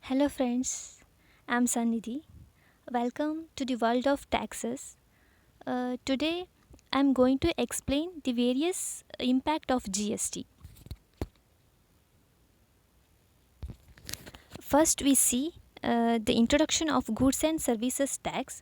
Hello, friends. I'm Sannidhi. Welcome to the world of taxes. Today, I'm going to explain the various impact of GST. First, we see the introduction of goods and services tax.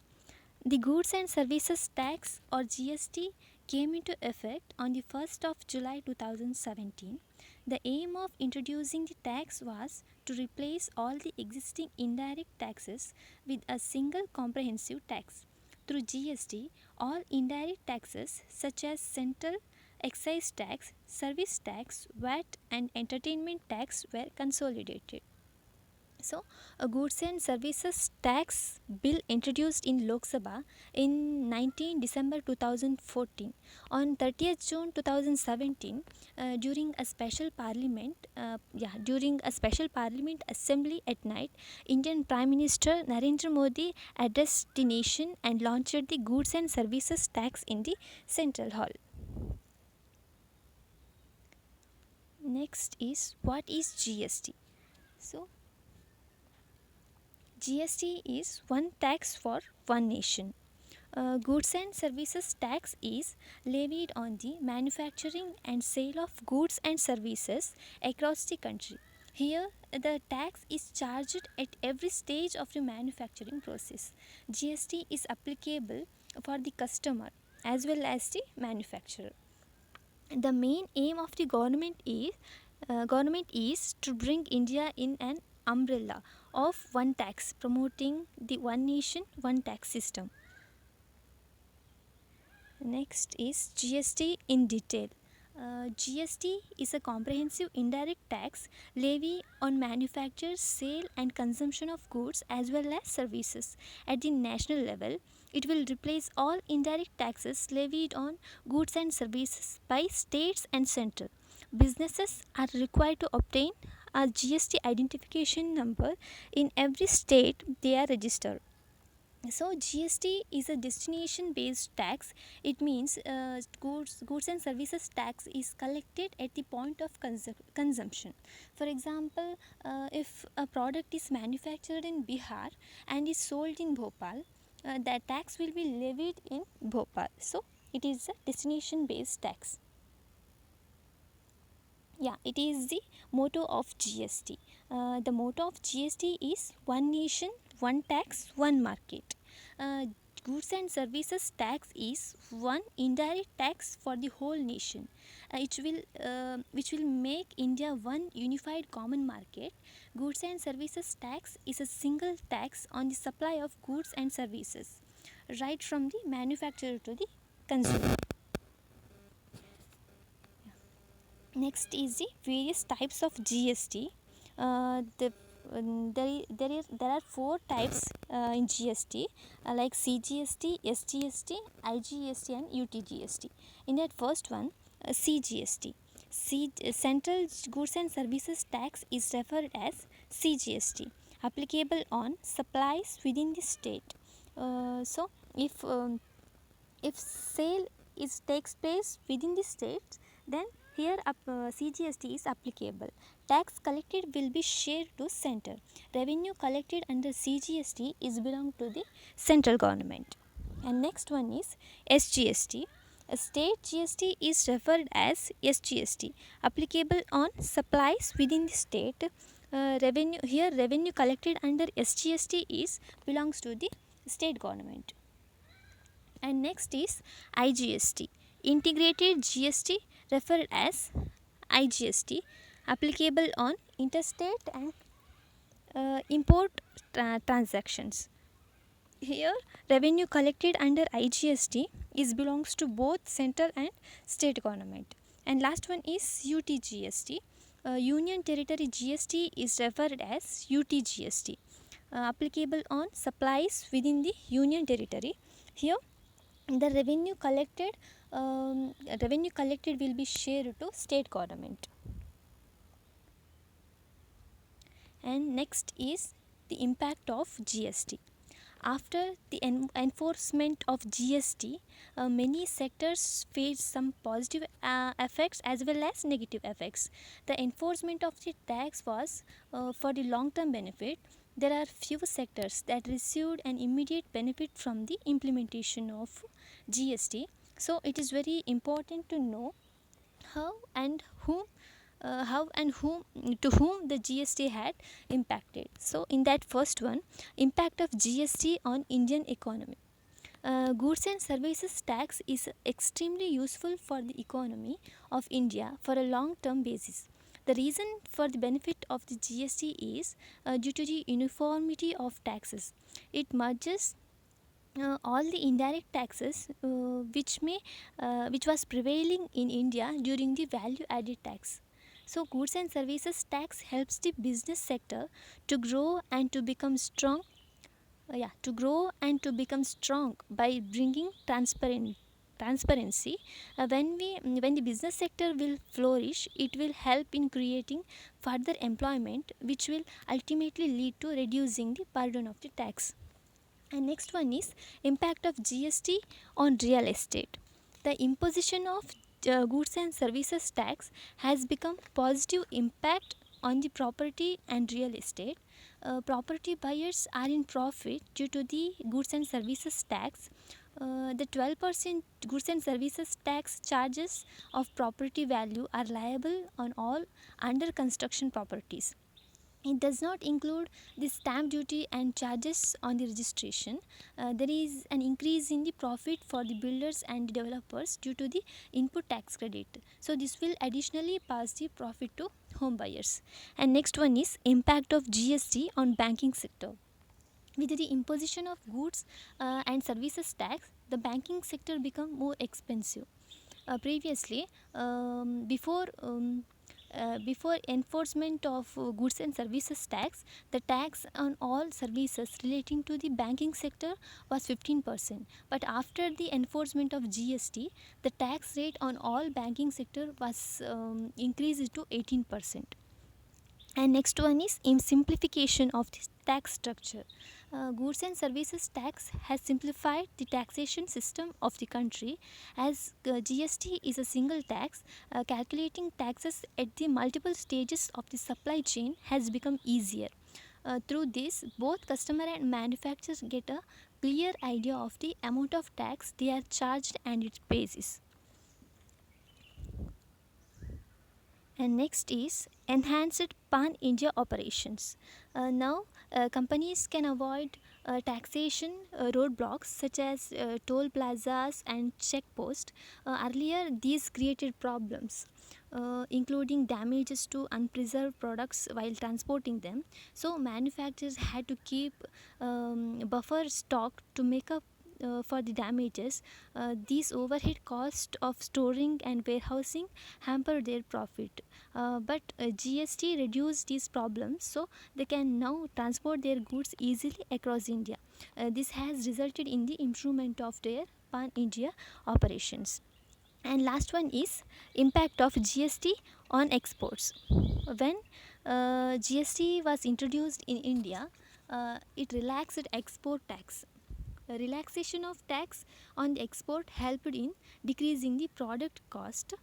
The goods and services tax or GST came into effect on the 1st of July 2017. The aim of introducing the tax was to replace all the existing indirect taxes with a single comprehensive tax. Through GST, all indirect taxes such as central excise tax, service tax, VAT, and entertainment tax were consolidated. So, a goods and services tax bill introduced in Lok Sabha in 19 December 2014. On 30th June 2017, during a special parliament assembly at night, Indian Prime Minister Narendra Modi addressed the nation and launched the goods and services tax in the Central Hall. Next is, what is GST? So, GST is one tax for one nation. Goods and services tax is levied on the manufacturing and sale of goods and services across the country. Here, the tax is charged at every stage of the manufacturing process. GST is applicable for the customer as well as the manufacturer. The main aim of the government is to bring India in an umbrella of one tax, promoting the one nation, one tax system. Next is GST in detail. GST is a comprehensive indirect tax levy on manufacture, sale, and consumption of goods as well as services. At the national level, it will replace all indirect taxes levied on goods and services by states and central. Businesses are required to obtain a GST identification number in every state they are registered. So GST is a destination based tax. It means goods and services tax is collected at the point of consumption. For example, if a product is manufactured in Bihar and is sold in Bhopal, that tax will be levied in Bhopal. So it is a destination based tax. Yeah, it is the motto of GST. The motto of GST is one nation, one tax, one market. Uh, Goods and services tax is one indirect tax for the whole nation. Which will make India one unified common market. Goods and services tax is a single tax on the supply of goods and services, right from the manufacturer to the consumer. Next is the various types of GST. There are four types in GST, like CGST, SGST, IGST, and UTGST. In that first one, CGST. Central Goods and Services Tax is referred as CGST, applicable on supplies within the state. So, if sale takes place within the states, then here CGST is applicable. Tax collected will be shared to center. Revenue collected under CGST is belong to the central government. And next one is SGST. A state GST is referred as SGST, applicable on supplies within the state. Revenue collected under SGST is belongs to the state government. And next is IGST, integrated GST, referred as IGST, applicable on interstate and import transactions. Here, revenue collected under IGST is belongs to both central and state government. And last one is UTGST. Union Territory GST is referred as UTGST, applicable on supplies within the Union Territory. Here, the revenue collected will be shared to state government. And next is the impact of GST. After the enforcement of GST, many sectors face some positive effects as well as negative effects. The enforcement of the tax was for the long term benefit. There are few sectors that received an immediate benefit from the implementation of GST. So it is very important to know how and whom how and whom to whom the GST had impacted. So in that first one, impact of GST on Indian economy. Goods and services tax is extremely useful for the economy of India for a long term basis. The reason for the benefit of the GST is due to the uniformity of taxes. It merges all the indirect taxes which was prevailing in India during the value added tax. So goods and services tax helps the business sector to grow and to become strong. To grow and to become strong by bringing transparency. When the business sector will flourish, it will help in creating further employment, which will ultimately lead to reducing the burden of the tax. And next one is impact of GST on real estate. The imposition of goods and services tax has become positive impact on the property and real estate. Property buyers are in profit due to the goods and services tax. The 12% goods and services tax charges of property value are liable on all under construction properties. It does not include the stamp duty and charges on the registration. There is an increase in the profit for the builders and developers due to the input tax credit. So this will additionally pass the profit to home buyers. And next one is impact of GST on banking sector. With the imposition of goods and services tax, the banking sector become more expensive. Previously, before enforcement of goods and services tax, the tax on all services relating to the banking sector was 15%. But after the enforcement of GST, the tax rate on all banking sector was increased to 18%. And next one is in simplification of the tax structure. Goods and services tax has simplified the taxation system of the country, as GST is a single tax. Calculating taxes at the multiple stages of the supply chain has become easier. Through this, both customer and manufacturers get a clear idea of the amount of tax they are charged and its basis. And next is enhanced pan India operations. Now, companies can avoid taxation roadblocks such as toll plazas and checkposts. Earlier, these created problems, including damages to unpreserved products while transporting them. So, manufacturers had to keep buffer stock to make up for the damages. These overhead cost of storing and warehousing hamper their profit. But GST reduced these problems, so they can now transport their goods easily across India. This has resulted in the improvement of their pan India operations. And last one is impact of GST on exports. When GST was introduced in India, it relaxed export tax. A relaxation of tax on the export helped in decreasing the product cost.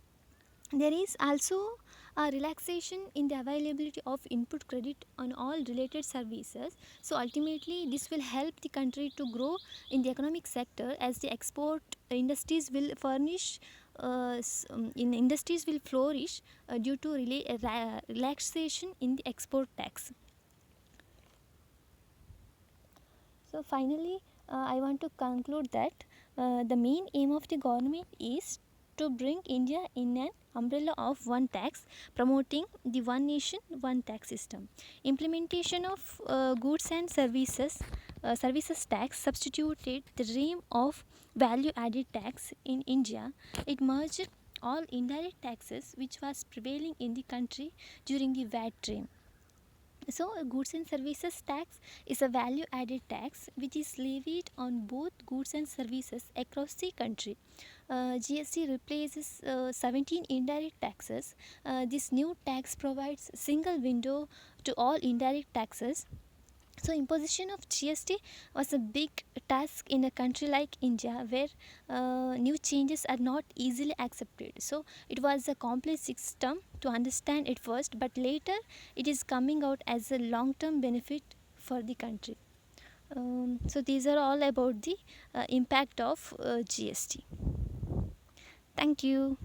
There is also a relaxation in the availability of input credit on all related services. So ultimately, this will help the country to grow in the economic sector, as the export industries will furnish. In industries will flourish due to relaxation in the export tax. So finally, I want to conclude that the main aim of the government is to bring India in an umbrella of one tax, promoting the one nation, one tax system. Implementation of goods and services tax substituted the regime of value added tax in India. It merged all indirect taxes which was prevailing in the country during the VAT regime. So, a goods and services tax is a value added tax which is levied on both goods and services across the country. GST replaces 17 indirect taxes. This new tax provides single window to all indirect taxes. So imposition of GST was a big task in a country like India, where new changes are not easily accepted. So it was a complex system to understand at first, but later it is coming out as a long term benefit for the country. So these are all about the impact of GST. Thank you.